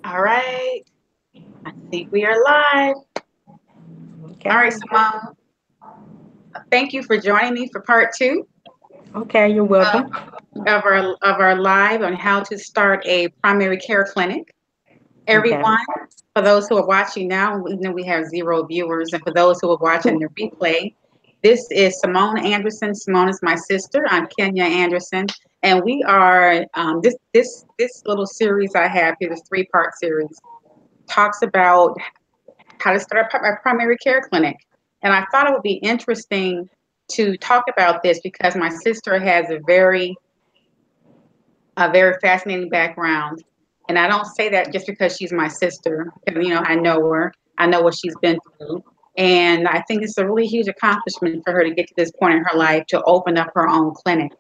All right. I think we are live. All right, Okay. Simone. Thank you for joining me for part two Okay, you're of, welcome. of our live on how to start a primary care clinic. Okay. Everyone, for those who are watching now, even though we have zero viewers, and for those who are watching the replay, this is Simone Anderson. Simone is my sister. I'm Kenya Anderson, and we are this little series I have here, this three-part series, talks about how to start a primary care clinic. And I thought it would be interesting to talk about this because my sister has a very fascinating background. And I don't say that just because she's my sister, because I know her, I know what she's been through. And I think it's a really huge accomplishment for her to get to this point in her life to open up her own clinic.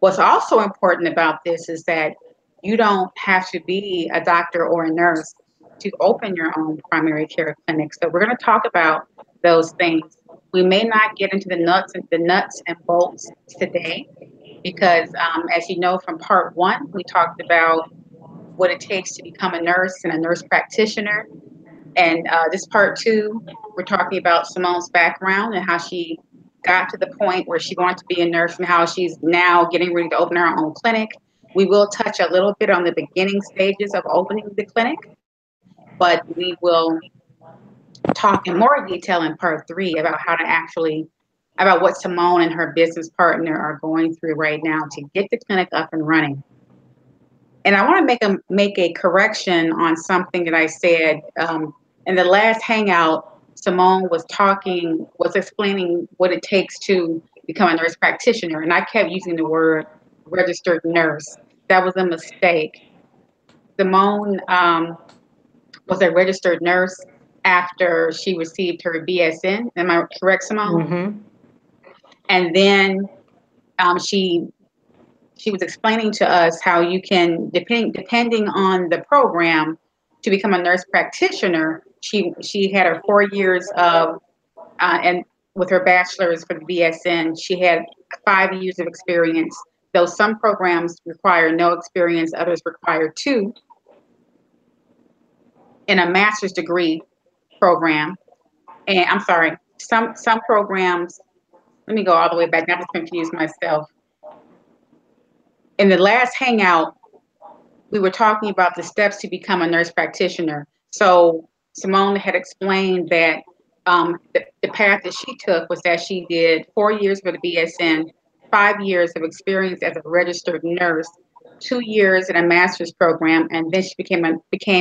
What's also important about this is that you don't have to be a doctor or a nurse to open your own primary care clinic. So we're going to talk about those things. We may not get into the nuts and bolts today because, as you know from part one, we talked about what it takes to become a nurse and a nurse practitioner. And this part two, we're talking about Simone's background and how she got to the point where she wanted to be a nurse and how she's now getting ready to open her own clinic. We will touch a little bit on the beginning stages of opening the clinic, but we will talk in more detail in part three about how to actually about what Simone and her business partner are going through right now to get the clinic up and running. And I want to make a correction on something that I said in the last hangout. Simone was explaining what it takes to become a nurse practitioner, and I kept using the word registered nurse. That was a mistake. Simone was a registered nurse after she received her BSN. Am I correct, Simone? Mm-hmm. And then she was explaining to us how you can depending on the program to become a nurse practitioner. She had her 4 years of and with her bachelor's for the BSN, she had 5 years of experience. Though some programs require no experience, others require two in a master's degree program. And I'm sorry, some programs. Let me go all the way back. Not to confuse myself. In the last hangout, we were talking about the steps to become a nurse practitioner. So Simone had explained that the path that she took was that she did 4 years for the BSN, 5 years of experience as a registered nurse, 2 years in a master's program, and then she became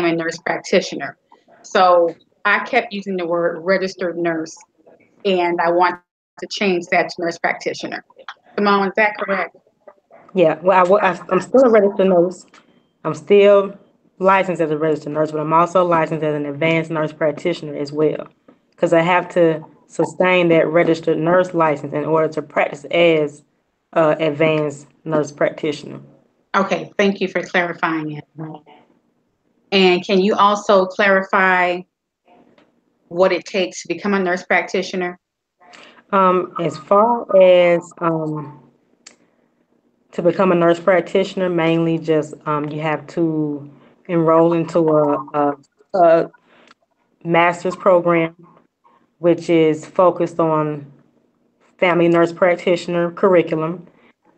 a nurse practitioner. So I kept using the word registered nurse, and I want to change that to nurse practitioner. Simone, is that correct? Yeah. Well, I'm still a registered nurse. I'm still licensed as a registered nurse, but I'm also licensed as an advanced nurse practitioner as well, because I have to sustain that registered nurse license in order to practice as advanced nurse practitioner. Okay, thank you for clarifying it. And can you also clarify what it takes to become a nurse practitioner? As far as to become a nurse practitioner, mainly just you have to enroll into a master's program, which is focused on family nurse practitioner curriculum.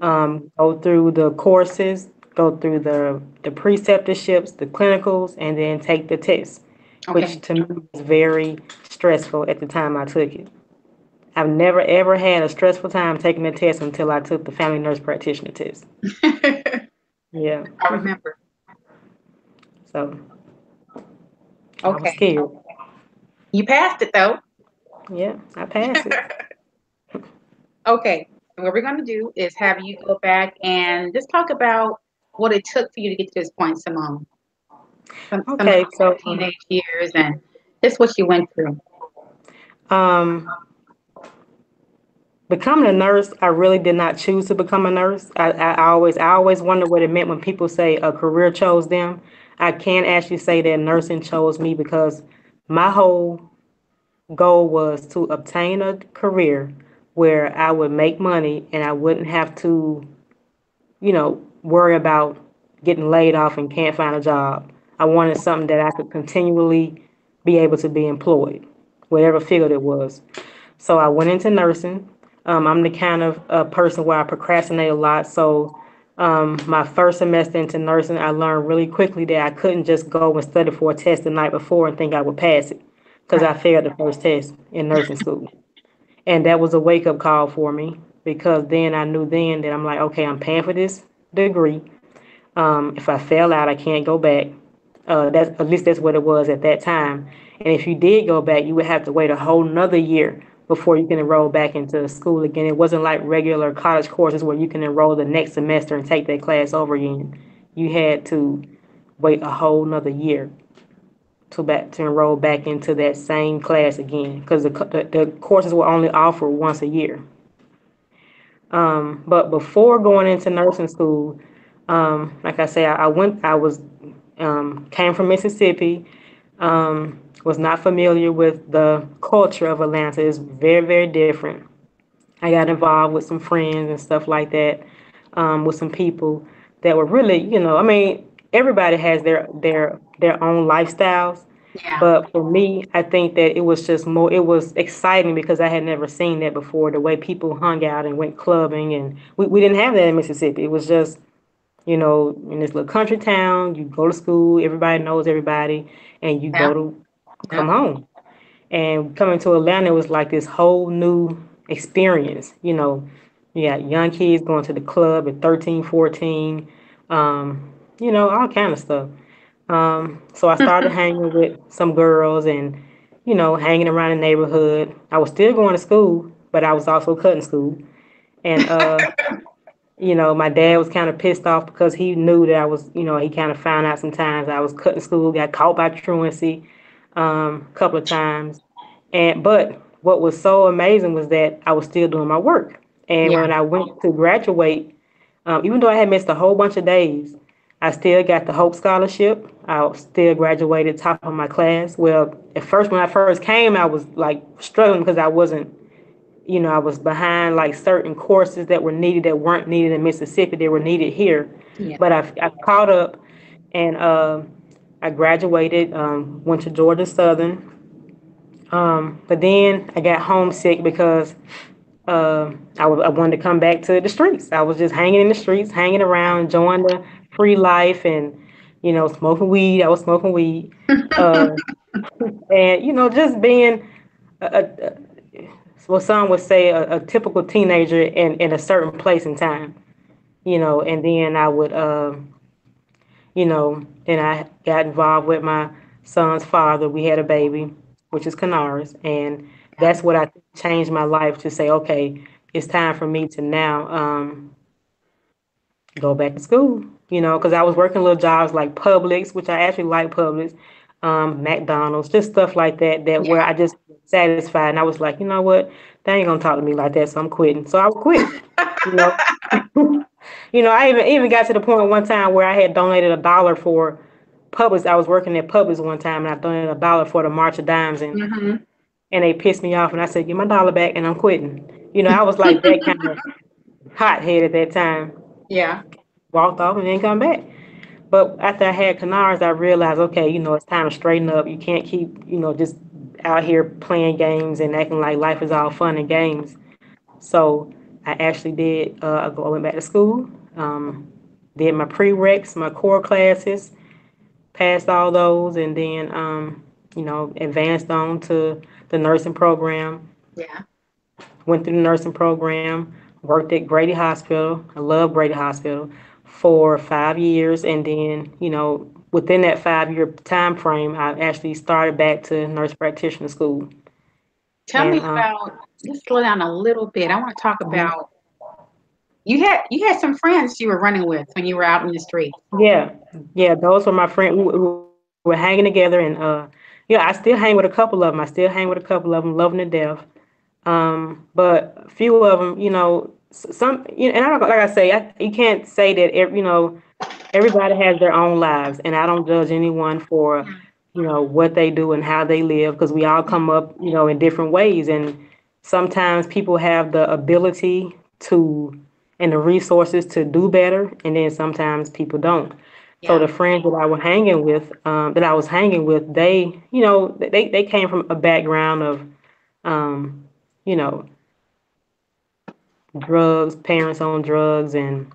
Go through the courses, go through the preceptorships, the clinicals, and then take the test, which Okay. to me was very stressful at the time I took it. I've never ever had a stressful time taking the test until I took the family nurse practitioner test. I Yeah. remember. So I was Okay. scared. You passed it though. Yeah, I passed it. Okay. So what we're going to do is have you go back and just talk about what it took for you to get to this point, Simone. Some of Okay, your so teenage years and just what you went through. um, becoming a nurse, I really did not choose to become a nurse. I always wonder what it meant when people say a career chose them. I can actually say that nursing chose me because my whole goal was to obtain a career where I would make money and I wouldn't have to, worry about getting laid off and can't find a job. I wanted something that I could continually be able to be employed, whatever field it was. So I went into nursing. I'm the kind of person where I procrastinate a lot. So my first semester into nursing, I learned really quickly that I couldn't just go and study for a test the night before and think I would pass it because Right. I failed the first test in nursing school. And that was a wake up call for me because then I knew then that I'm like, okay, I'm paying for this degree. If I fail out, I can't go back. That's at least that's what it was at that time. And if you did go back, you would have to wait a whole nother year before you can enroll back into school again. It wasn't like regular college courses where you can enroll the next semester and take that class over again. You had to wait a whole nother year to enroll back into that same class again because the courses were only offered once a year. But before going into nursing school, like I say, I was came from Mississippi, was not familiar with the culture of Atlanta. It's very, very different. I got involved with some friends and stuff like that, with some people that were really, I mean, everybody has their own lifestyles, Yeah. but for me, I think that it was just more. It was exciting because I had never seen that before. The way people hung out and went clubbing, and we didn't have that in Mississippi. It was just, in this little country town, you go to school, everybody knows everybody, and you go Yeah. to come Yeah. home. And coming to Atlanta was like this whole new experience. You got young kids going to the club at 13, 14, all kind of stuff. So I started hanging with some girls and, hanging around the neighborhood. I was still going to school, but I was also cutting school. And, my dad was kind of pissed off because he knew that I was, he kind of found out sometimes I was cutting school, got caught by truancy a couple of times. But what was so amazing was that I was still doing my work. And Yeah. when I went to graduate, even though I had missed a whole bunch of days, I still got the Hope Scholarship. I still graduated top of my class. Well, at first, when I first came, I was like struggling because I wasn't, I was behind like certain courses that were needed that weren't needed in Mississippi. They were needed here. Yeah. But I caught up and I graduated, went to Georgia Southern. But then I got homesick because I wanted to come back to the streets. I was just hanging in the streets, hanging around, enjoying the free life and, smoking weed. I was smoking weed. Uh, and, just being, what some would say, a typical teenager in a certain place and time, and then I would, then I got involved with my son's father. We had a baby, which is Canaris, and Yeah. that's what I think changed my life to say, okay, it's time for me to now go back to school. Because I was working little jobs like Publix, which I actually like Publix, McDonald's, just stuff like that. That where Yeah. I just was satisfied, and I was like, you know what, they ain't gonna talk to me like that, so I'm quitting. So I quit. You know, I even got to the point one time where I had donated $1 for Publix. I was working at Publix one time, and I donated $1 for the March of Dimes, Hmm. and they pissed me off, and I said, "Give my dollar back," and I'm quitting. I was like that kind of hothead at that time. Yeah. Walked off and didn't come back. But after I had Canards, I realized, okay, it's time to straighten up. You can't keep, just out here playing games and acting like life is all fun and games. So I actually did. I went back to school, did my prereqs, my core classes, passed all those, and then advanced on to the nursing program. Yeah. Went through the nursing program, worked at Grady Hospital. I love Grady Hospital for 5 years, and then within that 5 year time frame, I actually started back to nurse practitioner school. Tell And me about. Let's slow down a little bit. I want to talk mhm. about. You had some friends you were running with when you were out in the streets. Yeah, yeah, those were my friends. We were hanging together, and I still hang with a couple of them. I still hang with a couple of them, love them to death. But a few of them, some, and I don't like I say, you can't say that everybody has their own lives, and I don't judge anyone for what they do and how they live because we all come up in different ways, and sometimes people have the ability to and the resources to do better, and then sometimes people don't. So Yeah. the friends that I was hanging with, they, they came from a background of, um, you know, drugs, parents on drugs, and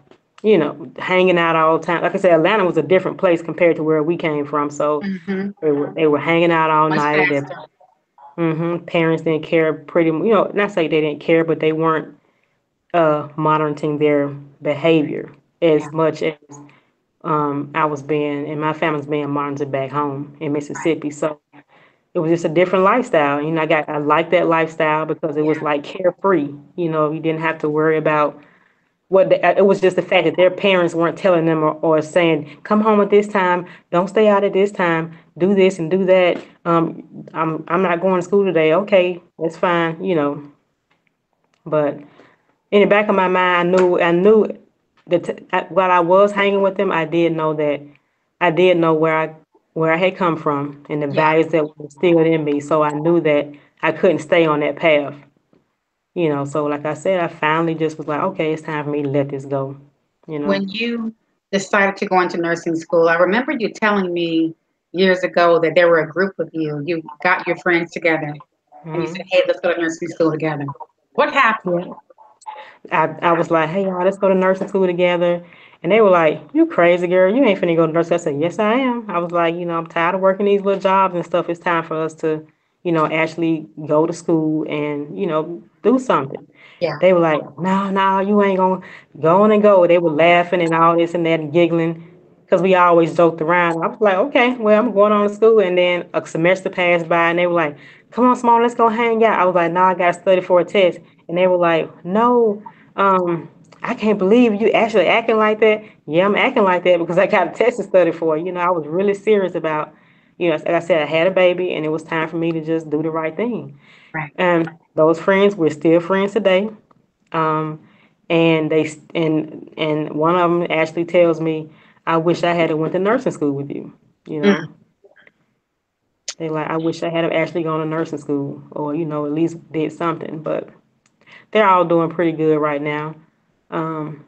hanging out all the time. Like I said, Atlanta was a different place compared to where we came from. So Hmm. they were hanging out all Much night. Their faster. parents didn't care not say they didn't care, but they weren't monitoring their behavior Yeah. as much as I was being, and my family's being monitored back home in Right. Mississippi. So it was just a different lifestyle. I liked that lifestyle because it was Yeah. like carefree. You didn't have to worry about it was just the fact that their parents weren't telling them or saying, "Come home at this time. Don't stay out at this time. Do this and do that." I'm not going to school today. Okay, that's fine. But in the back of my mind, I knew that while I was hanging with them, I did know where I had come from and the Yeah. values that were instilled in me. So I knew that I couldn't stay on that path. So like I said, I finally just was like, okay, it's time for me to let this go. You know. When you decided to go into nursing school, I remember you telling me years ago that there were a group of you. You got your friends together and you said, Hmm. "Hey, let's go to nursing school together." What happened? Yeah. I was like, hey y'all, let's go to nursing school together. And they were like, you crazy girl, you ain't finna go to nursing school. I said, yes I am. I was like, I'm tired of working these little jobs and stuff. It's time for us to, actually go to school and, do something. Yeah. They were like, no, no, you ain't gonna go on and go. They were laughing and all this and that and giggling because we always joked around. I was like, okay, well, I'm going on to school. And then a semester passed by and they were like, come on, Simone, let's go hang out. I was like, no, I got to study for a test. And they were like, no, um, I can't believe you actually acting like that. Yeah, I'm acting like that because I got a test to study for. I was really serious about, like I said, I had a baby and it was time for me to just do the right thing. Right. And those friends, we're still friends today. Um, and one of them actually tells me, I wish I had went to nursing school with you. You know, Mm, they like, I wish I had actually gone to nursing school or, at least did something. But they're all doing pretty good right now. Um,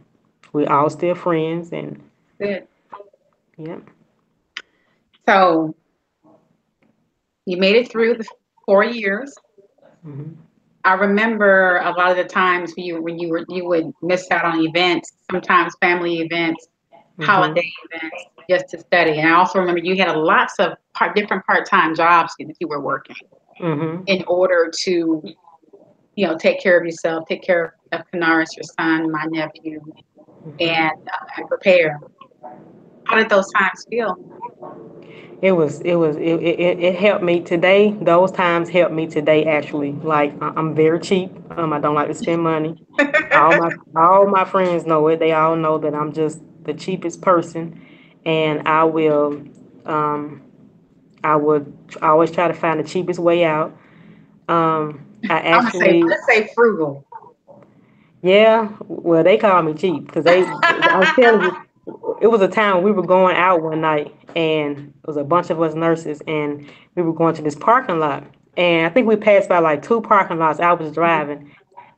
we're all still friends and good. yeah. So you made it through the 4 years. Hmm. I remember a lot of the times you would miss out on events, sometimes family events, holiday Hmm. events, just to study. And I also remember you had lots of different part-time jobs that you were working Hmm. in order to, take care of yourself, take care of Canaris, your son, my nephew, and prepare. How did those times feel? It helped me today. Those times helped me today actually. Like I'm very cheap. I don't like to spend money. All my friends know it. They all know that I'm just the cheapest person, and um I would always try to find the cheapest way out. I I'm gonna say, actually let's say frugal. Yeah, well, they call me cheap because I'm telling you, it was a time we were going out one night and it was a bunch of us nurses and we were going to this parking lot. And I think we passed by like two parking lots. I was Mhm. driving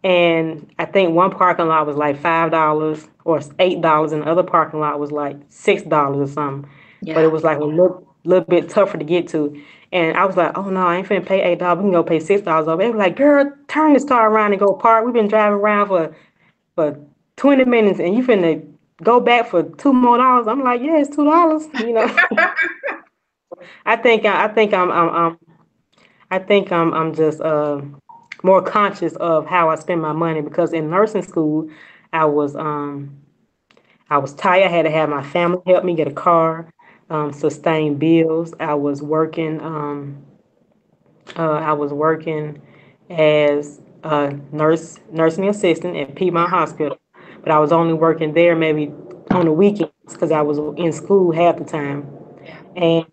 and I think one parking lot was like $5 or $8 and the other parking lot was like $6 or something. But it Yeah. was like a little bit tougher to get to. And I was like, oh no, I ain't finna pay $8. We can go pay $6 over. They were like, girl, turn this car around and go park. We've been driving around for 20 minutes and you finna go back for $2 more. I'm like, yeah, it's $2. I think I'm just more conscious of how I spend my money because in nursing school, I was um I was tired. I had to have my family help me get a car, sustain bills. I was working as a nursing assistant at Piedmont Yeah. Hospital, but I was only working there maybe on the weekends because I was in school half the time. Yeah. And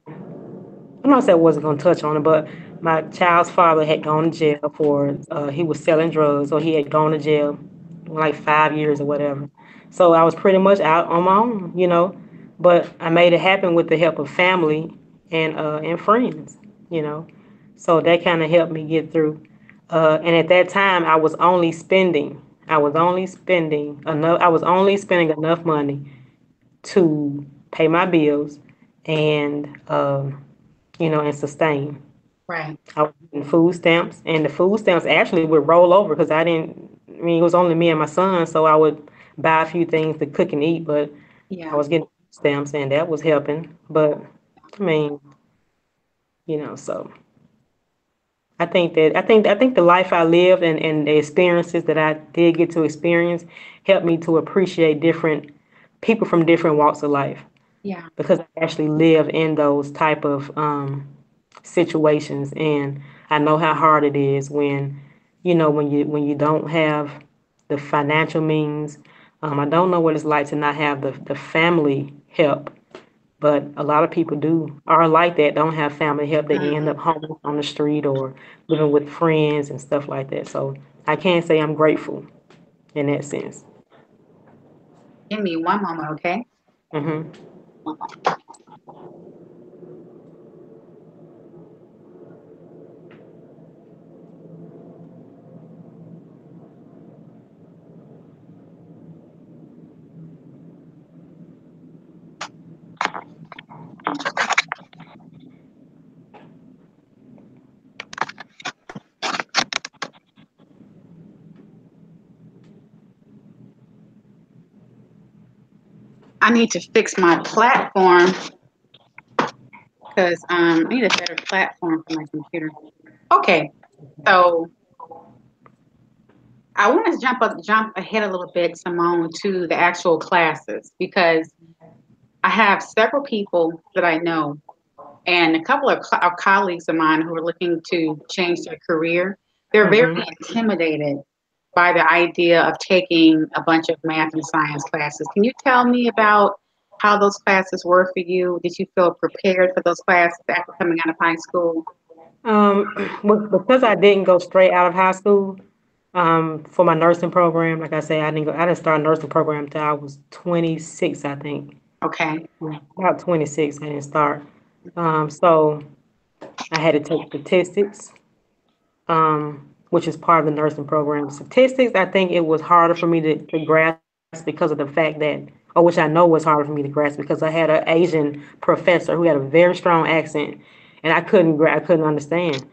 I'm not saying I wasn't going to touch on it, but my child's father had gone to jail for he was selling drugs, or he had gone to jail like 5 years or whatever. So I was pretty much out on my own. But I made it happen with the help of family and friends, you know. So that kind of helped me get through. And at that time, I was only spending enough money to pay my bills, and and sustain. Right. I was getting food stamps, and the food stamps actually would roll over because I didn't. I mean, it was only me and my son, so I would buy a few things to cook and eat, but I Yeah. was getting stamps, and that was helping. But I mean, so I think the life I lived and the experiences that I did get to experience helped me to appreciate different people from different walks of life Yeah. because I actually live in those type of situations, and I know how hard it is when you don't have the financial means. I don't know what it's like to not have the family help, but a lot of people do are like that, don't have family help. They end Mhm. up homeless on the street or living with friends and stuff like that. So I can't say I'm grateful in that sense. Give me one moment, okay? Hmm. One moment. I need to fix my platform because I need a better platform for my computer. Okay, so I want to jump ahead a little bit, Simone, to the actual classes because I have several people that I know and a couple of colleagues of mine who are looking to change their career. They're very Hmm. intimidated by the idea of taking a bunch of math and science classes. Can you tell me about how those classes were for you? Did you feel prepared for those classes after coming out of high school? Um, because I didn't go straight out of high school, for my nursing program, like I say, I didn't start a nursing program until I was 26, I think. Okay. Yeah, about 26, I didn't start. So I had to take statistics, which is part of the nursing program. Statistics, I think it was harder for me to grasp because of the fact that, or which I know was harder for me to grasp because I had an Asian professor who had a very strong accent, and I couldn't understand.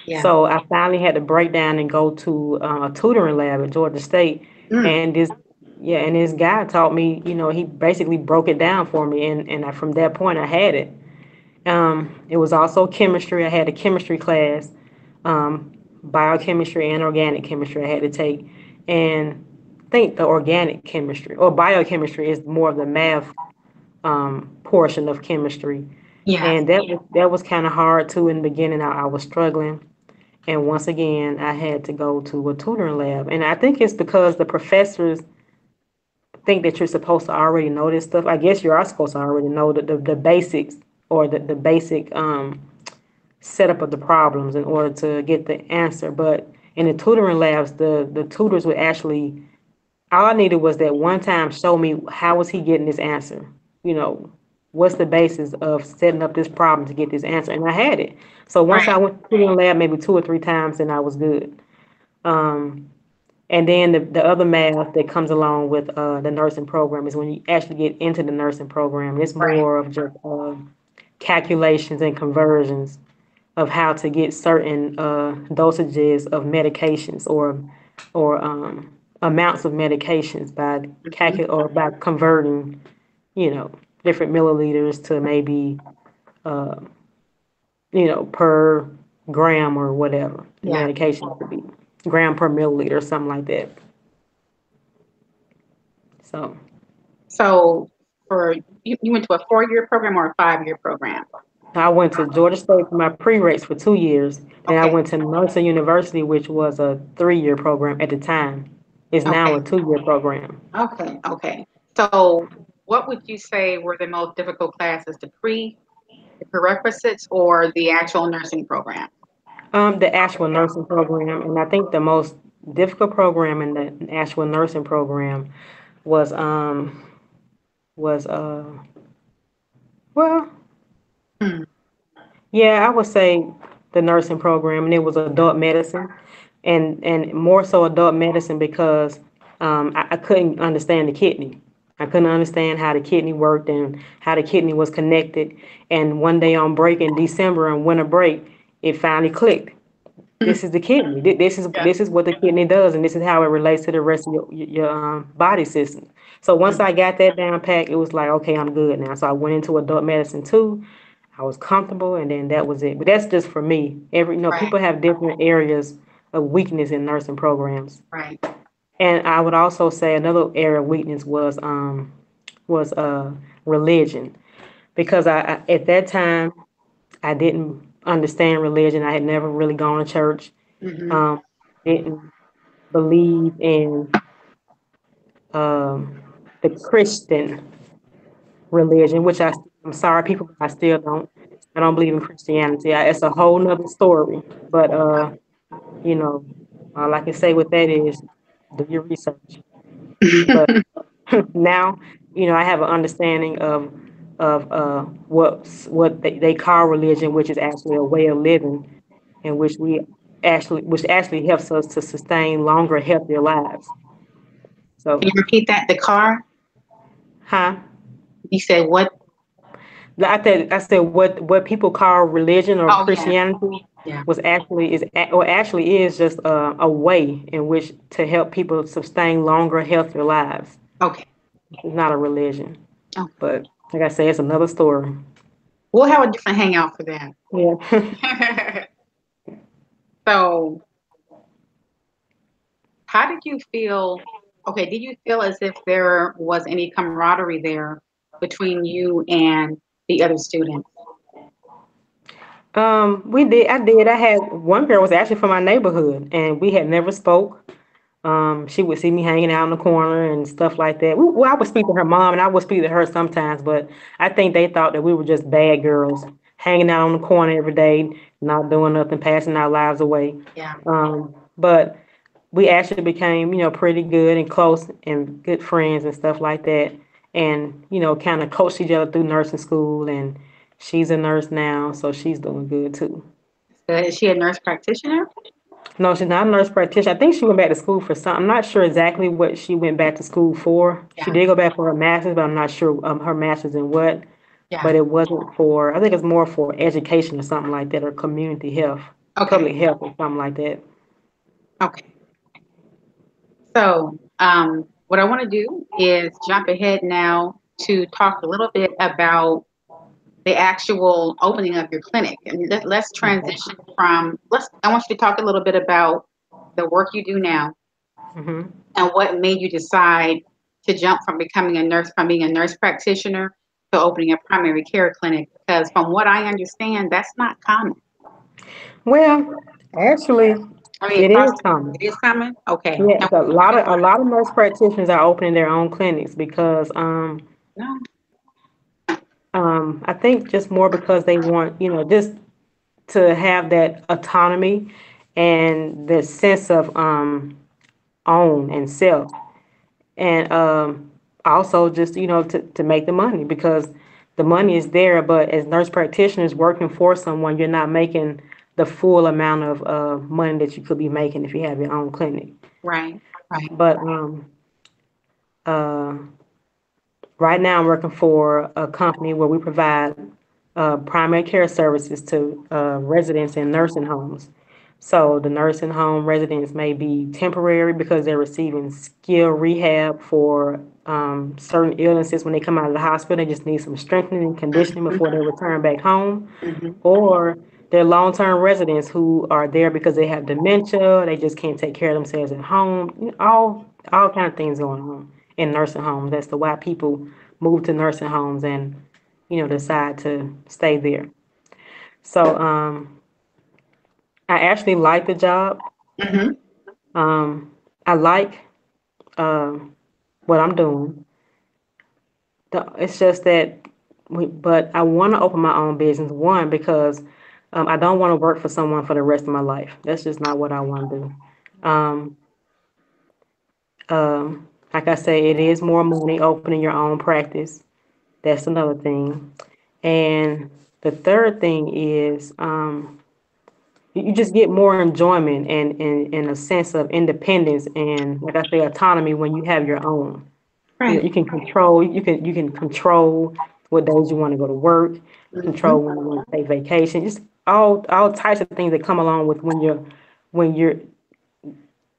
Yeah. So I finally had to break down and go to a tutoring lab at Georgia State, Mm, and this guy taught me. He basically broke it down for me, and from that point I had it. It was also chemistry. I had a chemistry class, biochemistry and organic chemistry I had to take. And I think the organic chemistry or biochemistry is more of the math portion of chemistry. yeah. And that was kind of hard too in the beginning. I was struggling. And once again, I had to go to a tutoring lab. And I think it's because the professors think that you're supposed to already know this stuff. I guess you are supposed to already know the basics or the basic setup of the problems in order to get the answer. But in the tutoring labs, the tutors would actually, all I needed was that one time show me how was he getting this answer. You know, what's the basis of setting up this problem to get this answer? And I had it. So once Right. I went to the tutoring lab maybe 2 or 3 times, then I was good. Um, and then the other math that comes along with the nursing program is when you actually get into the nursing program, it's Right. more of just calculations and conversions of how to get certain dosages of medications or amounts of medications by Hmm. or by converting, you know, different milliliters to maybe per gram or whatever the Yeah. medication could be, gram per milliliter or something like that. So So for you went to a 4-year program or a 5-year program? I went to Georgia State for my prereqs for 2 years. Then I Okay. went to Mercer University, which was a 3-year program at the time. It's now a Okay. 2-year program. Okay. Okay. So what would you say were the most difficult classes, the prerequisites or the actual nursing program? The actual nursing program, and I think the most difficult program in the actual nursing program was was well, Hmm. yeah, I would say the nursing program, and it was adult medicine, and more so adult medicine because I couldn't understand the kidney. I couldn't understand how the kidney worked and how the kidney was connected. And one day on break in December and winter break, it finally clicked. This is the kidney. Yeah. This is what the kidney does, and this is how it relates to the rest of your body system. So once I got that down pat, it was like, okay, I'm good now. So I went into adult medicine too. I was comfortable, and then that was it. But that's just for me. Right. People have different areas of weakness in nursing programs. Right. And I would also say another area of weakness was religion, because at that time I didn't understand religion. I had never really gone to church. Hmm. Um, didn't believe in um, the Christian religion, which I'm sorry, people, but I still don't. I don't believe in Christianity. It's a whole nother story. But you know, all I can say with that is do your research. But now, I have an understanding of what they call religion, which is actually a way of living, in which actually helps us to sustain longer, healthier lives. Can you So, repeat that? The car? huh? You said what? I said what people call religion or Oh yeah. Christianity Yeah. or actually is just a way in which to help people sustain longer, healthier lives. Okay. It's not a religion, Okay. but like I say, it's another story. We'll have a different hangout for Yeah. that. So, how did you feel? Okay, did you feel as if there was any camaraderie there between you and the other students? We did. I did. I had one girl was actually from my neighborhood, and we had never spoke. She would see me hanging out in the corner and stuff like that. Well, I would speak to her mom, and I would speak to her sometimes, but I think they thought that we were just bad girls hanging out on the corner every day, not doing nothing, passing our lives away. Yeah. But we actually became, pretty good and close and good friends and stuff like that. And, kind of coached each other through nursing school. And she's a nurse now, so she's doing good too. Is she a nurse practitioner? No, she's not a nurse practitioner. I think she went back to school for something. I'm not sure exactly what she went back to school for. She Yeah. did go back for her master's, but I'm not sure her master's in what. Yeah. But it wasn't for, I think it's more for education or something like that, or community health, Okay. public health or something like that. Okay. So, what I want to do is jump ahead now to talk a little bit about the actual opening of your clinic. And let's transition from I want you to talk a little bit about the work you do now Hmm. and what made you decide to jump from being a nurse practitioner to opening a primary care clinic. Because from what I understand, that's not common. Well, actually, I mean, it across is common. it is common. Okay. Yeah, And a lot tell me of a why. lot of nurse practitioners are opening their own clinics because No. I think just more because they want, just to have that autonomy and the sense of own and self, and also just to make the money, because the money is there, but as nurse practitioners working for someone, you're not making the full amount of money that you could be making if you have your own clinic. Right. Right. But uh, right now, I'm working for a company where we provide primary care services to residents in nursing homes. So the nursing home residents may be temporary because they're receiving skill rehab for certain illnesses when they come out of the hospital. They just need some strengthening and conditioning Mm-hmm. before they return back home. Mm-hmm. Or they're long-term residents who are there because they have dementia, they just can't take care of themselves at home. All kind of things going on in nursing homes. That's the why people move to nursing homes and decide to stay there. So I actually like the job. Mm-hmm. Um, I like uh, what I'm doing. It's just that, but I want to open my own business. One, because I don't want to work for someone for the rest of my life. That's just not what I want to do. Like I say, it is more money opening your own practice. That's another thing. And the third thing is you just get more enjoyment and a sense of independence and, like I say, autonomy when you have your own. Right. You can control what days you want to go to work, Hmm. control when you want to take vacation, just all types of things that come along with when you're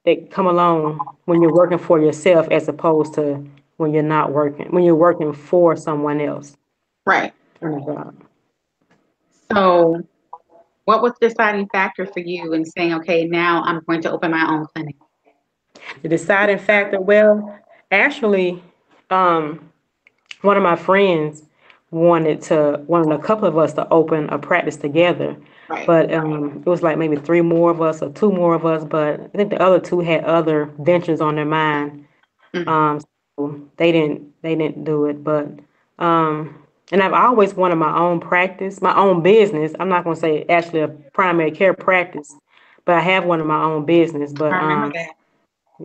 that come along when you're working for yourself as opposed to when you're working for someone else Right. in a job. So, what was the deciding factor for you in saying, okay, now I'm going to open my own clinic? The deciding factor, well, actually, um, one of my friends wanted a couple of us to open a practice together, Right. but it was like maybe three more of us or two more of us, but I think the other two had other ventures on their mind. Mm. So they didn't do it, but um, and I've always wanted my own practice, my own business. I'm not gonna say actually a primary care practice, but I have one of my own business. I But remember that.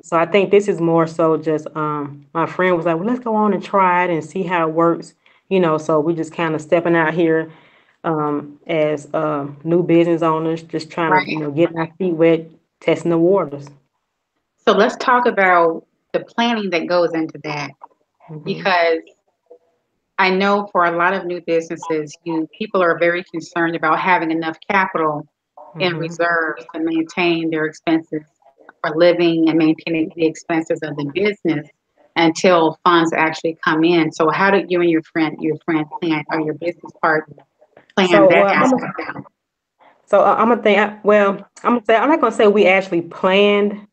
so I think this is more so just my friend was like, well, let's go on and try it and see how it works. So we just kind of stepping out here as new business owners, just trying to Right. get our feet wet, testing the waters. So let's talk about the planning that goes into that, Hmm. because I know for a lot of new businesses, you people are very concerned about having enough capital in Hmm. reserves to maintain their expenses for living and maintaining the expenses of the business until funds actually come in. So how did you and your friend plan, or your business partner plan So that well, aspect out? I'm gonna think. I'm gonna say I'm not gonna say we actually planned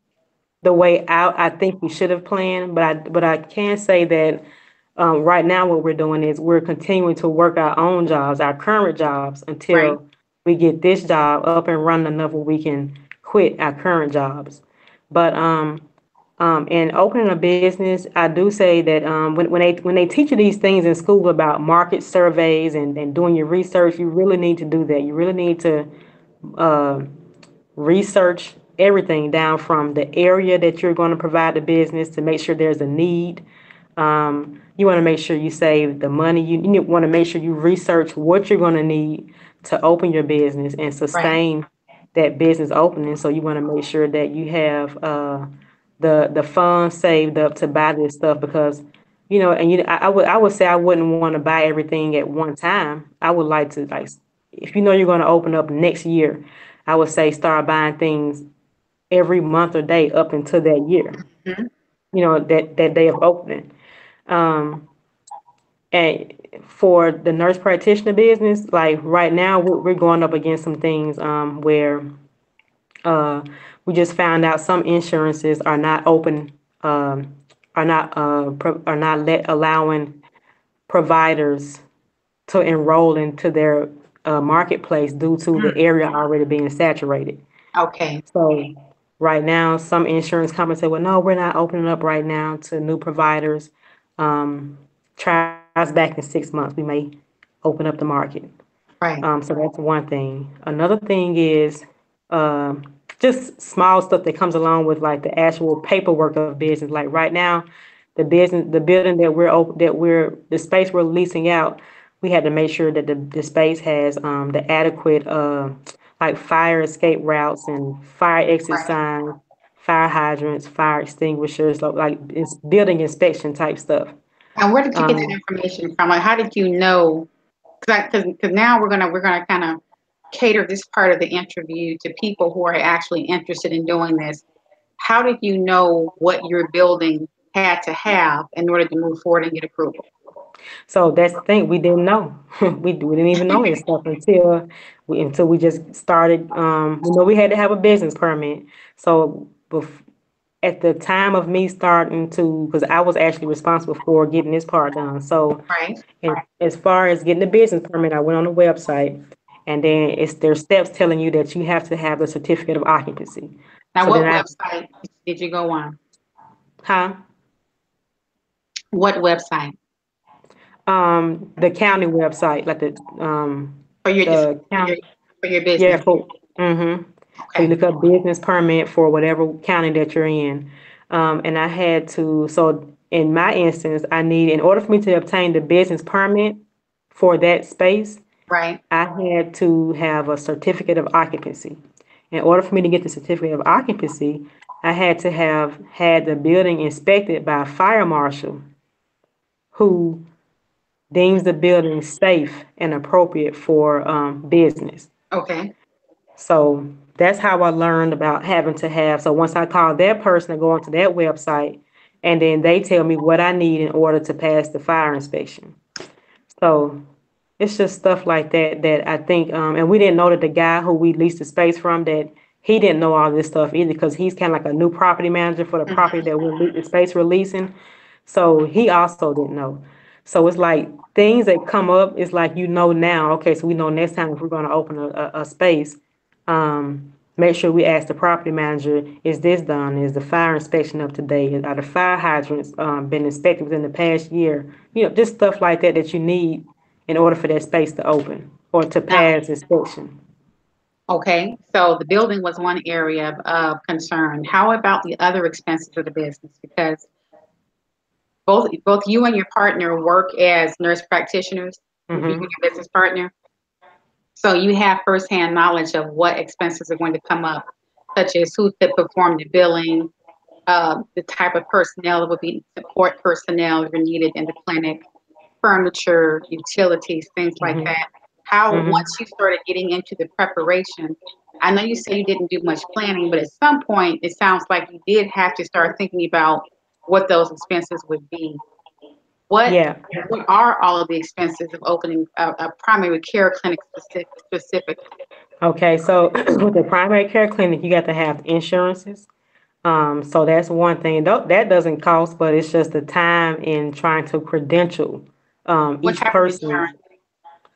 the way out I think we should have planned, but I can say that right now what we're doing is we're continuing to work our own jobs, our current jobs, Right, until we get this job up and running enough where we can quit our current jobs. But in opening a business, I do say that when they teach you these things in school about market surveys and doing your research, you really need to do that. You really need to uh, research everything down from the area that you're going to provide the business to make sure there's a need. You want to make sure you save the money. You want to make sure you research what you're going to need to open your business and right, sustain that business opening. So you want to make sure that you have the funds saved up to buy this stuff because I would say I wouldn't want to buy everything at one time. I would like to like if you know you're going to open up next year, I would say start buying things every month or day up until that year. mhm, That day of opening. Um, and for the nurse practitioner business, like right now, we're going up against some things where uh, we just found out some insurances are not open, um, are not allowing providers to enroll into their marketplace due to the mm, area already being saturated. okay, So right now, some insurance companies say, well, no, we're not opening up right now to new providers. Try us back in 6 months. We may open up the market. right, So that's one thing. Another thing is um, just small stuff that comes along with like the actual paperwork of business. Like right now, the building that the space we're leasing out, we had to make sure that the space has the adequate like fire escape routes and fire exit right. signs, fire hydrants, fire extinguishers, like it's building inspection type stuff. And where did you get that Um, information from? Like, how did you know? Because now we're gonna kind of cater this part of the interview to people who are actually interested in doing this. How did you know what your building had to have in order to move forward and get approval? So that's the thing. We didn't know. We didn't even know this stuff until we just started. We had to have a business permit. So at the time of me starting to, because I was actually responsible for getting this part done. So Right. as far as getting the business permit, I went on the website, and then there's steps telling you that you have to have a certificate of occupancy. Now, So then what I, website did you go on? huh? What website The county website, like for your just the for your county. for your Yeah, business? for so you Okay. look up business permit for whatever county that you're in. And I had to, so in my instance, in order for me to obtain the business permit for that space, Right. I had to have a certificate of occupancy. In order for me to get the certificate of occupancy, I had to have had the building inspected by a fire marshal. who deems the building safe and appropriate for business. Okay. So that's how I learned about having to have. So once I call that person to go onto that website, and then they tell me what I need in order to pass the fire inspection. So it's just stuff like that that I think, and we didn't know that the guy who we leased the space from, that he didn't know all this stuff either because he's kind of like a new property manager for the property Hmm. that the space we're leasing. So he also didn't know. So it's like things that come up, it's like now, okay, so we know next time if we're going to open a space, make sure we ask the property manager, is this done? Is the fire inspection up to date? Are the fire hydrants been inspected within the past year? Just stuff like that that you need in order for that space to open or to Now, pass inspection. okay. So the building was one area of concern. How about the other expenses of the business? Because both you and your partner work as nurse practitioners, you and Mm-hmm. your business partner. So you have firsthand knowledge of what expenses are going to come up, such as who could perform the billing, the type of personnel that would be support personnel that are needed in the clinic, furniture, utilities, things like Mm-hmm. that. How, Mm-hmm. once you started getting into the preparation, I know you say you didn't do much planning, but at some point it sounds like you did have to start thinking about what those expenses would be. What Yeah. what are all of the expenses of opening a primary care clinic specifically? Okay, so with the primary care clinic, you got to have insurances. So that's one thing. That doesn't cost, but it's just the time in trying to credential What each type of person. insurance?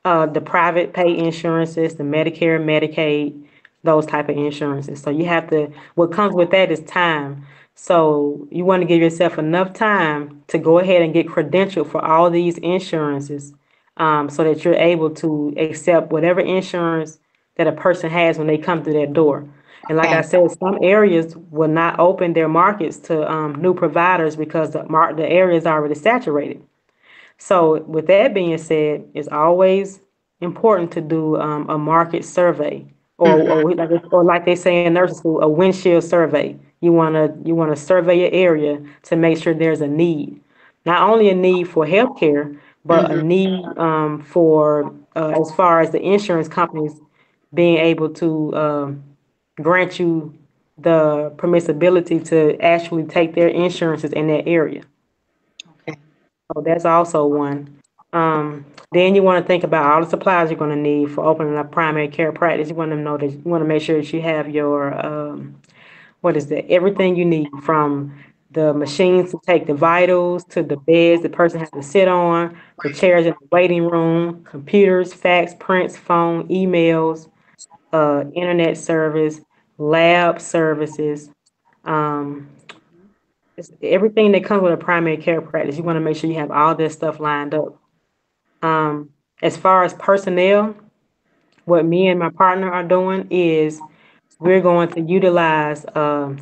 The private pay insurances, the Medicare, Medicaid, those type of insurances. So you have to, what comes with that is time. So you want to give yourself enough time to go ahead and get credentialed for all these insurances, so that you're able to accept whatever insurance that a person has when they come through that door. And like I Okay, said, some areas will not open their markets to new providers because the area is already saturated. So with that being said, it's always important to do a market survey, hmm, or like they say in nursing school, a windshield survey. You wanna survey your area to make sure there's a need, not only a need for healthcare, but a hmm, need for as far as the insurance companies being able to grant you the permissibility to actually take their insurances in that area. okay, So that's also one. Then you want to think about all the supplies you're going to need for opening a primary care practice. You want to know that you want to make sure that you have your what is that? Everything you need from the machines to take the vitals to the beds the person has to sit on, the right, chairs in the waiting room, computers, fax, prints, phone, emails, internet service, lab services. Um, it's everything that comes with a primary care practice. You want to make sure you have all this stuff lined up. Um, as far as personnel, what me and my partner are doing is we're going to utilize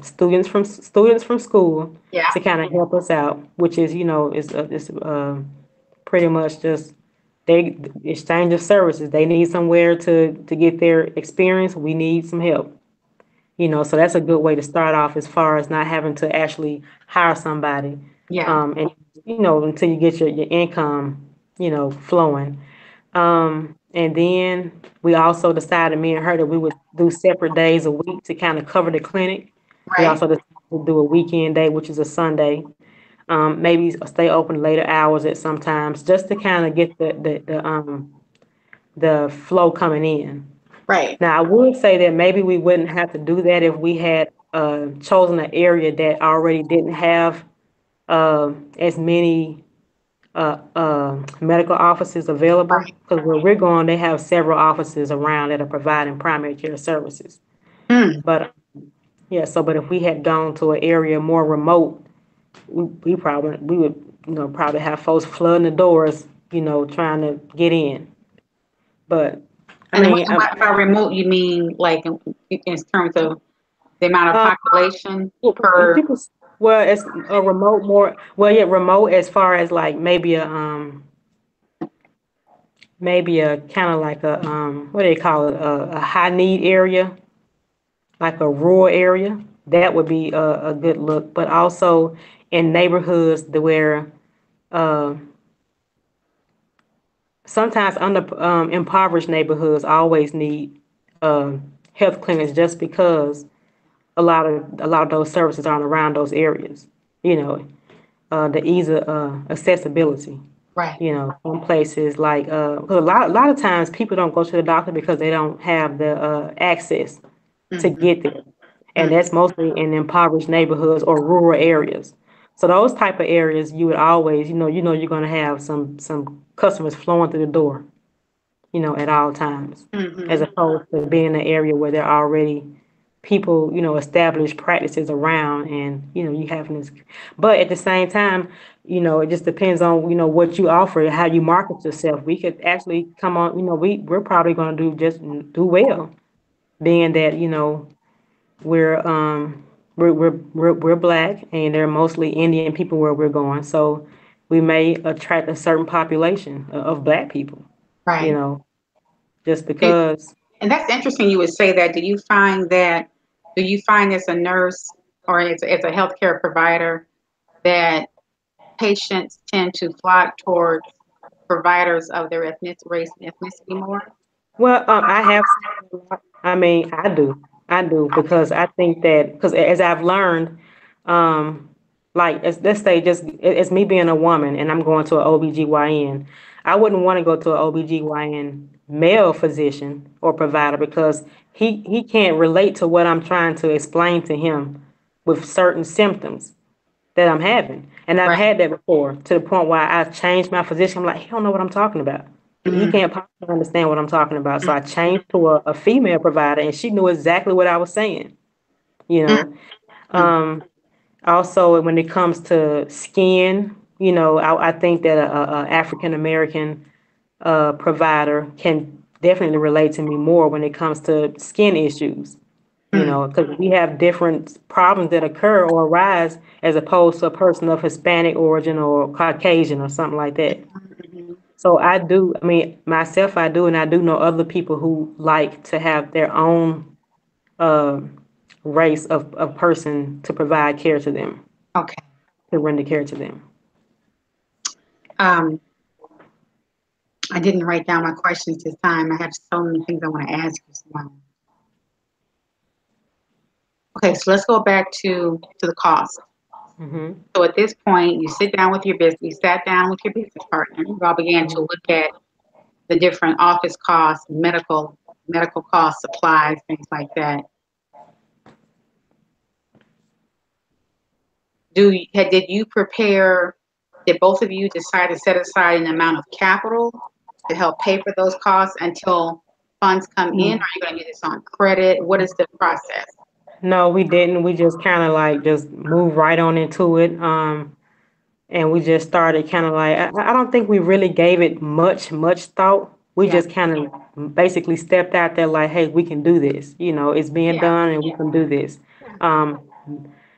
students from school yeah, to kind of help us out, which is pretty much just they exchange of services. They need somewhere to get their experience. We need some help. So that's a good way to start off as far as not having to actually hire somebody, yeah, and until you get your income, flowing. And then we also decided, me and her, that we would do separate days a week to kind of cover the clinic. We right, also decided to do a weekend day, which is a Sunday. Maybe stay open later hours at sometimes, just to kind of get the flow coming in. right. Now, I would say that maybe we wouldn't have to do that if we had chosen an area that already didn't have as many medical offices available. Right. Because where we're going, they have several offices around that are providing primary care services. Mm. But yeah, but if we had gone to an area more remote, we would probably have folks flooding the doors, trying to get in. But I And mean, by remote, you mean like in terms of the amount of uh, population well, per, people, well, it's a remote more, well, yeah, remote as far as like maybe a kind of like a what do they call it, a high need area, like a rural area. That would be a good look, but also in neighborhoods where sometimes under impoverished neighborhoods always need health clinics just because a lot of those services aren't around those areas. You know, the ease of accessibility. Right. You know, some places like 'cause a lot of times people don't go to the doctor because they don't have the access to Mm-hmm. get there, and that's mostly in impoverished neighborhoods or rural areas. So those type of areas, you would always, you're going to have some customers flowing through the door, at all times, as Mm-hmm. opposed to being in an area where there are already people, established practices around, and you having this. But at the same time, it just depends on what you offer, how you market yourself. We could actually come on, we're probably going to do well, being that we're we're black, and they're mostly Indian people where we're going, so we may attract a certain population of black people, you Right. know, just Do- because. And that's interesting you would say that. Do you find as a nurse or as a healthcare provider that patients tend to flock towards providers of their ethnic race and ethnicity more? Well, I have seen a lot. I mean, I do, Okay. because I think that, because as I've learned, um, like, let's say, just as me being a woman and I'm going to an OBGYN, I wouldn't want to go to an OBGYN male physician or provider, because he can't relate to what I'm trying to explain to him with certain symptoms that I'm having. And I've Right. had that before, to the point where I changed my physician. I'm like, he don't know what I'm talking about. He Mm-hmm. can't possibly understand what I'm talking about. So I changed to a female provider, and she knew exactly what I was saying, you know. Mm-hmm. Um, Also, when it comes to skin, I think that a African American provider can definitely relate to me more when it comes to skin issues, because we have different problems that occur or arise as opposed to a person of Hispanic origin or Caucasian or something like that. Mm-hmm. So I do, I mean, myself, I do, and I do know other people who like to have their own uh, race of person to provide care to them, Okay. to render care to them. Um, I didn't write down my questions this time. I have so many things I want to ask you, Simone. Okay, so let's go back to the cost. Hmm. So at this point, you sit down with your business. You sat down with your business partner. You all began to look at the different office costs, medical costs, supplies, things like that. Did you prepare? Did both of you decide to set aside an amount of capital to help pay for those costs until funds come in? Are you going to do this on credit? What is the process? No, we didn't. We just kind of like just moved right on into it. And we just started kind of like, I don't think we really gave it much thought. We Yeah, just kind of basically stepped out there like, hey, we can do this. It's being yeah, done, and we can do this. yeah. Um,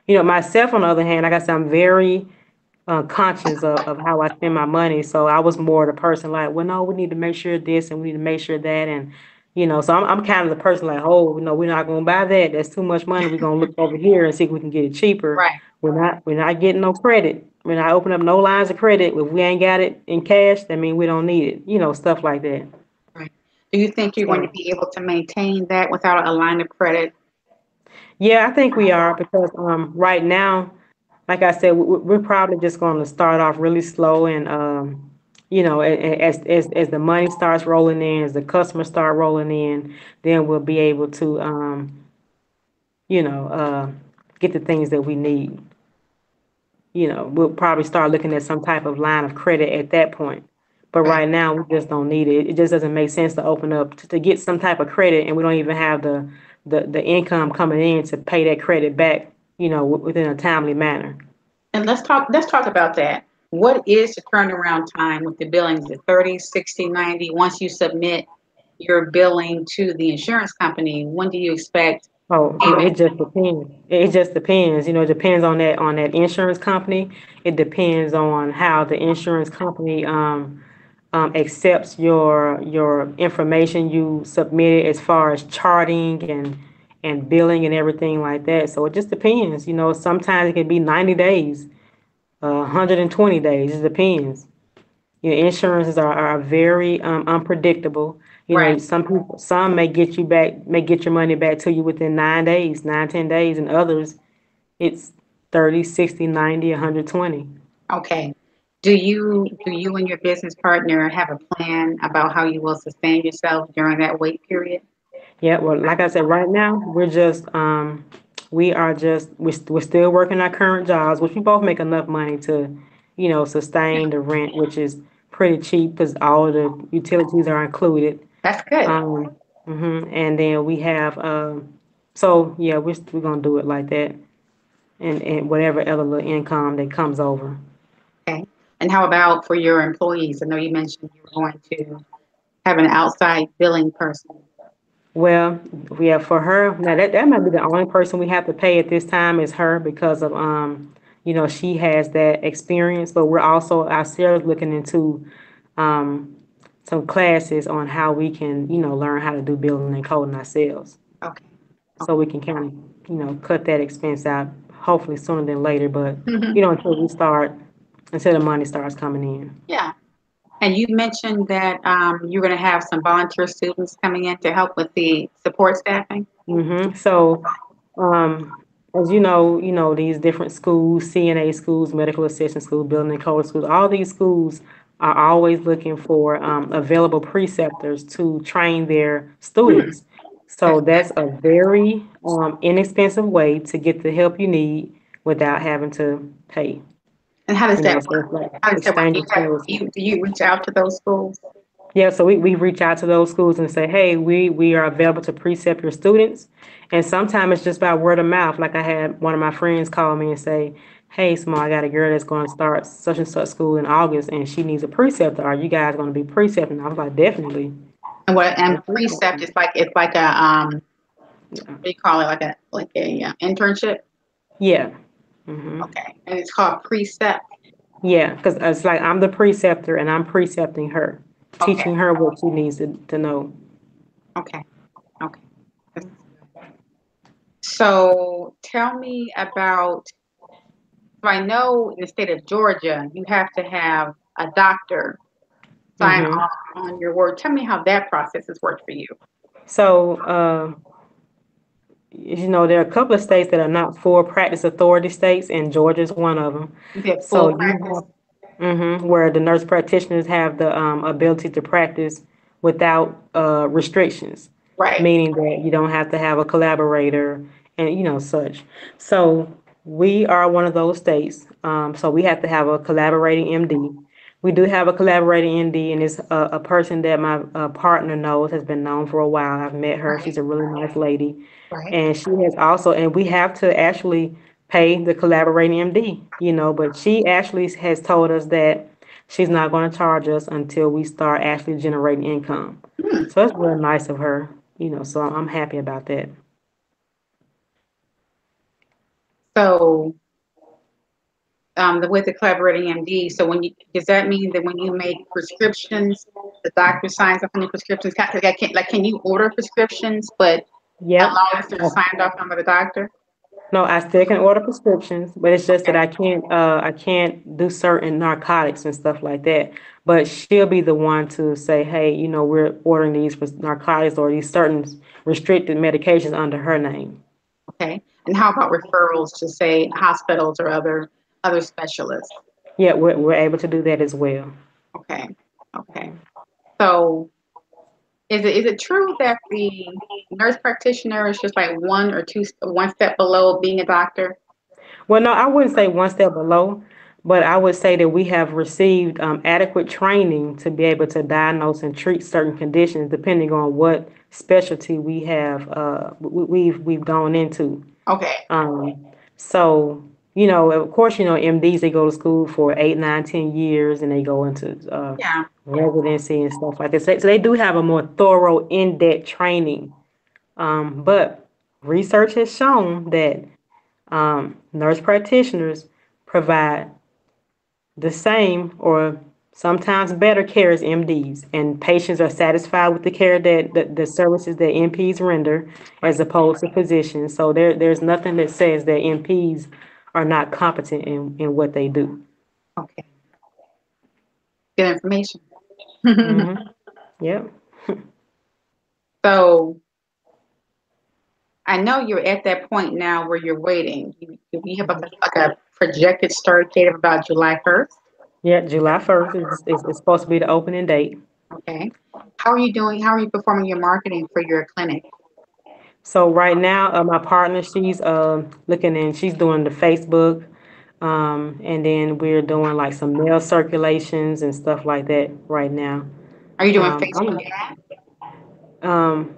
Myself, on the other hand, like I said, I'm very conscious of how I spend my money. So I was more the person like, well, no, we need to make sure this and we need to make sure that. And, so I'm kind of the person like, oh, no, we're not going to buy that. That's too much money. We're going to look over here and see if we can get it cheaper. Right, We're not getting no credit. We're not opening up no lines of credit. If we ain't got it in cash, that mean we don't need it. Stuff like that. right. Do you think you're going to So, be able to maintain that without a line of credit? yeah, I think we are, because right now, like I said, we're probably just going to start off really slow, and as the money starts rolling in, as the customers start rolling in, then we'll be able to you know uh, get the things that we need. We'll probably start looking at some type of line of credit at that point. But Right, right now, we just don't need it. It just doesn't make sense to open up to get some type of credit, and we don't even have the income coming in to pay that credit back, within a timely manner. and let's talk about that. What is the turnaround time with the billings? The 30, 60, 90? Once you submit your billing to the insurance company, when do you expect Oh, it payment? just depends. It just depends. It depends on that insurance company. It depends on how the insurance company accepts your information you submitted, as far as charting and billing and everything like that. So it just depends. Sometimes it can be 90 days, 120 days. It depends. Insurances are very unpredictable. Right. Some may get your money back to you within 9 days, 9, 10 days, and others it's 30, 60, 90, 120. Okay. Do you and your business partner have a plan about how you will sustain yourself during that wait period? Yeah, well, like I said, right now we're still working our current jobs, which we both make enough money to, Yeah, sustain the rent, which is pretty cheap because all of the utilities are included. that's good. Um, and then we have, so yeah, we're gonna do it like that, and whatever other little income that comes over. Okay. And how about for your employees? I know you mentioned you're going to have an outside billing person. Well, yeah, for her, now that might be the only person we have to pay at this time is her because of she has that experience, but we're also ourselves looking into um some classes on how we can, learn how to do building and coding ourselves. Okay. So we can kind of, cut that expense out hopefully sooner than later, but Okay. until the money starts coming in. Yeah. And you mentioned that you're going to have some volunteer students coming in to help with the support staffing. So, as these different schools, CNA schools, medical assistant schools, building and code schools, all these schools are always looking for available preceptors to train their Hmm, students. So that's that's good. a very inexpensive way to get the help you need without having to pay. And how does that So work? it's like How does that work? exchange of services. Do you reach out to those schools? Yeah, so we reach out to those schools and say, hey, we are available to precept your students. And sometimes it's just by word of mouth. Like I had one of my friends call me and say, hey, Small, I got a girl that's going to start such and such school in August and she needs a preceptor. Are you guys going to be precepting? I was like, definitely. And what and We're precept precepting. is like it's like a Yeah. what do you call it? Like a internship. Yeah. hmm Okay. And it's called precept. Yeah, because it's like I'm the preceptor and I'm precepting her, Okay. teaching her what she needs to know. Okay. Okay. This is good. So tell me about. So I know in the state of Georgia, you have to have a doctor sign hmm off on your word. Tell me how that process has worked for you. So, there are a couple of states that are not full practice authority states, and Georgia's one of them. You get So full you practice. where the nurse practitioners have the ability to practice without restrictions, Right. meaning that you don't have to have a collaborator and such. So we are one of those states. So we have to have a collaborating MD. We do have a collaborating MD, and it's a person that my partner knows has been known for a while. I've met her. Right. She's a really nice lady, Right. and she has also, and we have to actually pay the collaborating MD, but she actually has told us that she's not going to charge us until we start actually generating income. Hmm. So that's really nice of her, so I'm happy about that. So with the collaborating MD, so does that mean that when you make prescriptions, the doctor signs off on the prescriptions? Can you order prescriptions, but Yep. allow us to sign off on by the doctor? No, I still can order prescriptions, but it's just that Okay. I can't do certain narcotics and stuff like that. But she'll be the one to say, hey, we're ordering these narcotics or these certain restricted medications under her name. Okay. And how about referrals to say hospitals or other specialists? Yeah, we're able to do that as well. Okay. Okay. So is it true that the nurse practitioner is just like one step below being a doctor? Well, no, I wouldn't say one step below, but I would say that we have received adequate training to be able to diagnose and treat certain conditions depending on what specialty we have we've gone into. Okay. Um, so, of course, MDs they go to school for 8, 9, 10 years and they go into Yeah. residency and stuff like that. So they do have a more thorough, in-depth training. But research has shown that nurse practitioners provide the same or sometimes better care as MDs, and patients are satisfied with the care that the services that NPs render as Right. opposed to physicians. So there's nothing that says that NPs are not competent in what they do. Okay. Good information. Mm-hmm. Yep. So I know you're at that point now where you're waiting. You have like a projected start date of about July 1st. Yeah, July 1st is supposed to be the opening date. Okay. How are you doing? How are you performing your marketing for your clinic? So right now, my partner, she's looking and she's doing the Facebook, and then we're doing like some mail circulations and stuff like that right now. Are you doing Um, Facebook I'm, ads? um,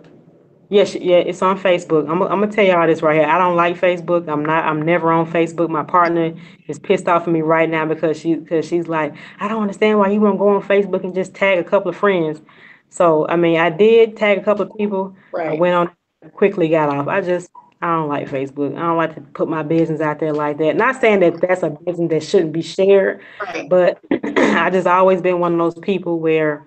yeah, it's on Facebook. I'm gonna tell y'all this right here. I don't like Facebook. I'm never on Facebook. My partner is pissed off at me right now because she's like, I don't understand why you won't go on Facebook and just tag a couple of friends. So I mean, I did tag a couple of people. I Right. went on, quickly got off. I don't like Facebook. I don't like to put my business out there like that. Not saying that that's a business that shouldn't be shared, Right. but I just always been one of those people where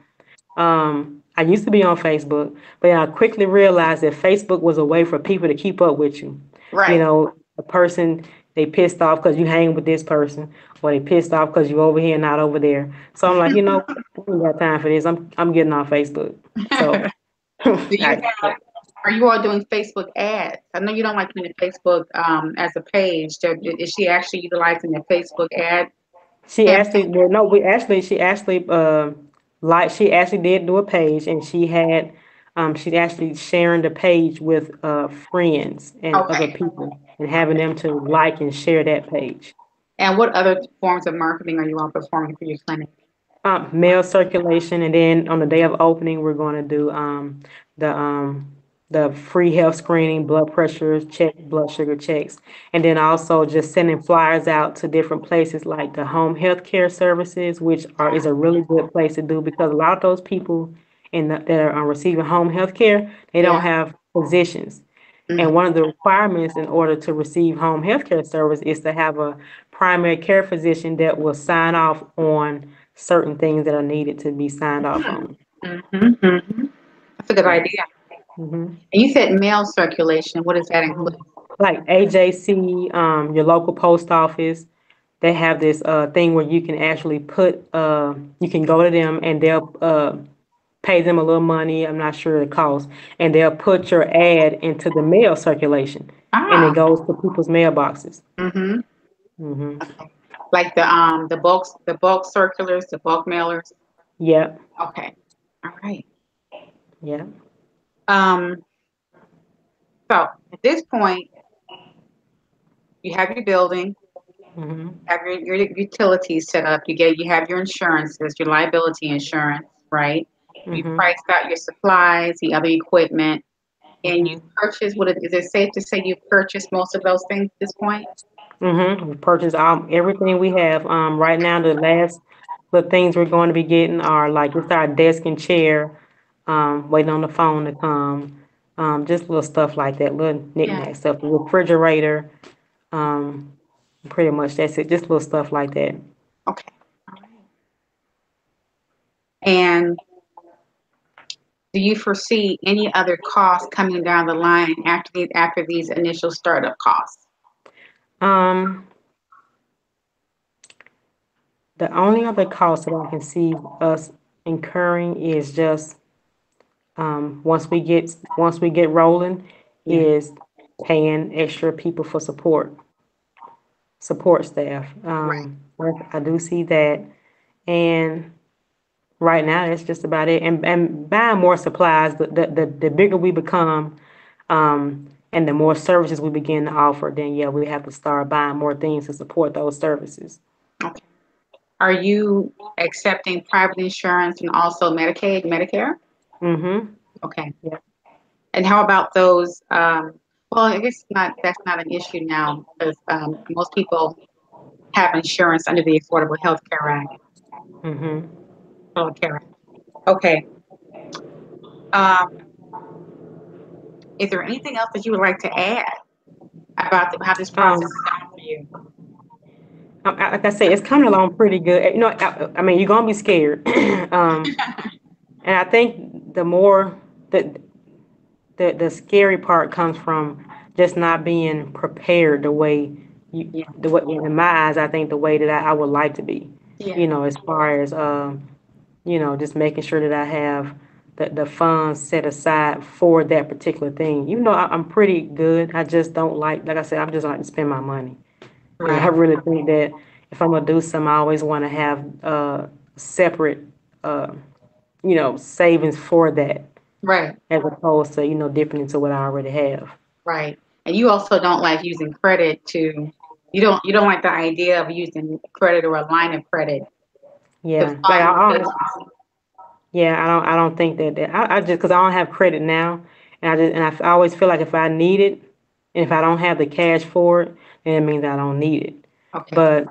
I used to be on Facebook, but I quickly realized that Facebook was a way for people to keep up with you. You Right. know, a person, they pissed off because you hang with this person, or they pissed off because you over here, not over there. So I'm like, you know, I ain't got time for this. I'm getting off Facebook. So Do you I, have, are you all doing Facebook ads? I know you don't like doing Facebook as a page. So is she actually utilizing the Facebook ad she actually, campaign? well, no, she actually, like, she actually did do a page, and she's actually sharing the page with friends and other Okay. people, and having them to like and share that page. And what other forms of marketing are you all performing for your clinic? Mail circulation, and then on the day of opening, we're going to do the um, the free health screening, blood pressures, check blood sugar checks, and then also just sending flyers out to different places like the home health care services, which are is a really good place to do because a lot of those people that are receiving home health care, they Yeah. don't have physicians. Mhm. And one of the requirements in order to receive home health care service is to have a primary care physician that will sign off on certain things that are needed to be signed off on. Mhm, mhm. That's a good Yeah. idea. hmm And you said mail circulation. What does that include? Like AJC, your local post office, they have this thing where you can actually you can go to them and they'll pay them a little money. I'm not sure the cost, and they'll put your ad into the mail circulation, and it Ah, goes to people's mailboxes. mm-hmm. hmm Like the bulk circulars, the bulk mailers. Yep. Okay. All right. Yep. Um, so at this point, you have your building, hmm have your utilities set up. You have your insurances, your liability insurance, right? You hmm priced out your supplies, the other equipment, and you hmm purchased. Is it safe to say you purchased most of those things at this point? We purchased everything we have. Right now, the last the things we're going to be getting are like it's our desk and chair, waiting on the phone to come. Just little stuff like that, little Yeah. knickknack stuff. The refrigerator, um, pretty much that's it. Just little stuff like that. Okay. All right. And do you foresee any other costs coming down the line after these initial startup costs? Um, the only other cost that I can see us incurring is just once we get rolling, Yeah. is paying extra people for support staff. Right. I do see that, and right now that's just about it. And buying more supplies. The bigger we become, and the more services we begin to offer, then yeah, we have to start buying more things to support those services. Okay. Are you accepting private insurance and also Medicaid, Medicare? Mm-hmm. Okay. Yeah. And how about those? Well, I guess not. That's not an issue now because most people have insurance under the Affordable Health Care Act. Mm-hmm. Affordable Care Act. Okay. Um, is there anything else that you would like to add about how this process Um, is going for you? like I say, it's coming along pretty good. You know, I mean, you're gonna be scared, and I think the more the scary part comes from just not being prepared Yeah. the way in my eyes, I think the way that I would like to be, Yeah. you know, as far as just making sure that I have the funds set aside for that particular thing. Even though I'm pretty good, I just don't like I said, I just like to spend my money. And I Right. really think that if I'm gonna do something, I always want to have separate, uh, savings for that, Right. as opposed to dipping into what I already have. Right. And you also don't like using credit to you don't like the idea of using credit or a line of credit to Yeah, like fund your business. yeah, I don't think that I just because I don't have credit now, and I always feel like if I need it, and if I don't have the cash for it, then it means I don't need it. Okay. But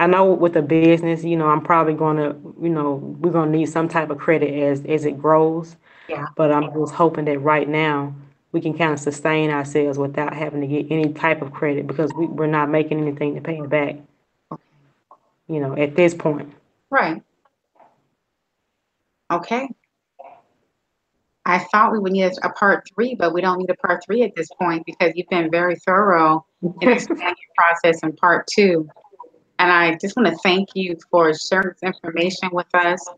I know with the business, I'm probably we're gonna need some type of credit as it grows. Yeah. But I'm just hoping that right now we can kind of sustain ourselves without having to get any type of credit because we're not making anything to pay it back, Okay. at this point. Right. Okay. I thought we would need a part three, but we don't need a part three at this point because you've been very thorough in explaining your process in part two. And I just want to thank you for sharing this information with us.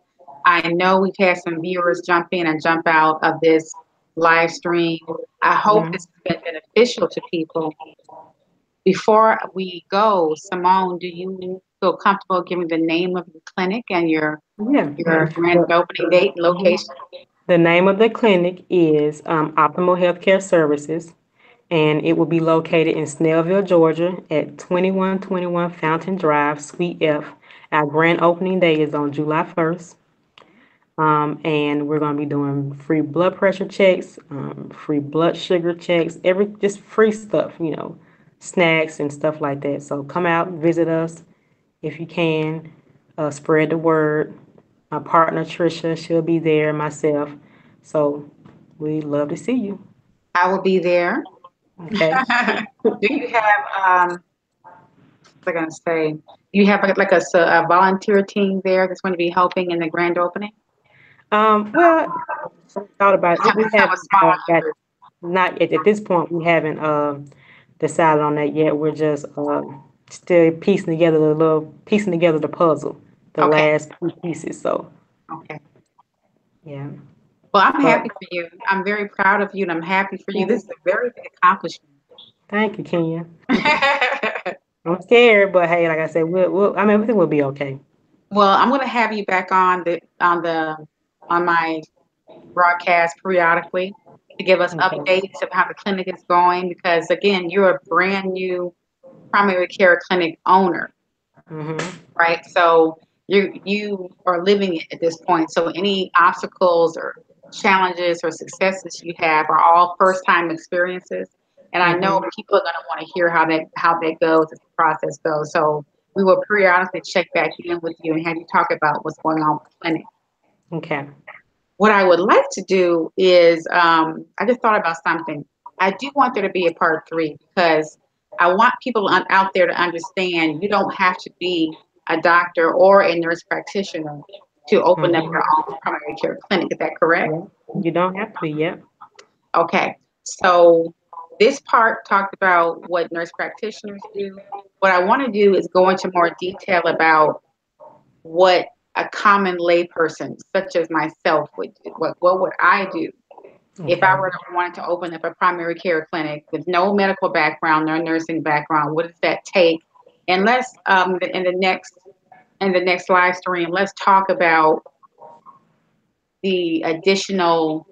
I know we've had some viewers jump in and jump out of this live stream. I hope Mhm. this has been beneficial to people. Before we go, Simone, do you feel comfortable giving the name of your clinic and your Yeah. your grand The, opening date and mhm. location? The name of the clinic is Optimal Healthcare Services, and it will be located in Snellville, Georgia, at 2121 Fountain Drive, Suite F. Our grand opening day is on July 1st. And we're going to be doing free blood pressure checks, free blood sugar checks, just free stuff, snacks and stuff like that. So come out, visit us if you can, spread the word. My partner Trisha, she'll be there, myself. So we love to see you. I will be there. Okay. Do you have what was I going to say? Do you have a volunteer team there that's going to be helping in the grand opening? Well, thought about it. We Just have a haven't small got group. not at this point. We haven't decided on that yet. We're just still piecing together the puzzle, the Okay. last few pieces. So Okay. yeah, Well, I'm but happy for you. I'm very proud of you, and I'm happy for you. This is a very big accomplishment. thank you, Kenya. I'm scared, but hey, like I said, I mean, I think we'll be okay. Well, I'm going to have you back on my broadcast periodically to give us Okay. updates of how the clinic is going because again, you're a brand new primary care clinic owner, Mhm. right? So you are living it at this point. So any obstacles or challenges or successes you have are all first time experiences. And I know Mhm. people are going to want to hear how that goes as the process goes. So we will periodically check back in with you and have you talk about what's going on with the clinic. Okay. What I would like to do is, I just thought about something. I do want there to be a part three because I want people out there to understand you don't have to be a doctor or a nurse practitioner to open up Mhm. your own primary care clinic. Is that correct? Yeah. You don't have to be. Yep. Okay. So this part talked about what nurse practitioners do. What I want to do is go into more detail about what a common layperson, such as myself, would do. What would I do if I Okay. were to wanted to open up a primary care clinic with no medical background, no nursing background? What does that take? And let's in the next live stream, let's talk about the additional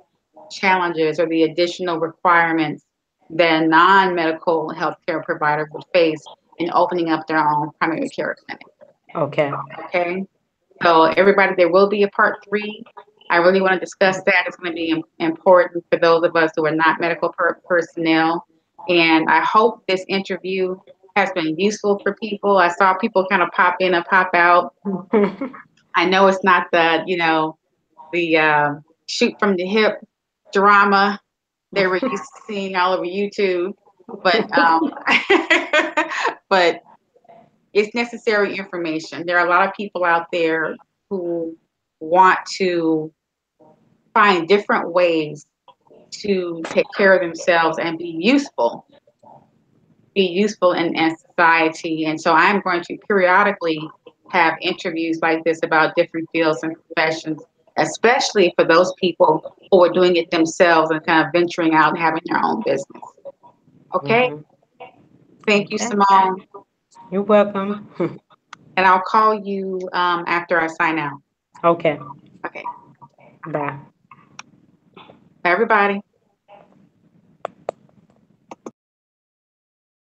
challenges or the additional requirements that a non-medical healthcare provider would face in opening up their own primary care clinic. Okay. Okay. So everybody, there will be a part three. I really want to discuss that. It's going to be important for those of us who are not medical personnel. And I hope this interview has been useful for people. I saw people kind of pop in and pop out. I know it's not the shoot from the hip drama they were used to seeing all over YouTube, but but it's necessary information. There are a lot of people out there who want to find different ways to take care of themselves and be useful in society. And so I'm going to periodically have interviews like this about different fields and professions, especially for those people who are doing it themselves and kind of venturing out and having their own business. Okay? Hmm. Thank you, Okay. Simone. You're welcome. And I'll call you after I sign out. Okay. Okay. Bye. Bye, everybody.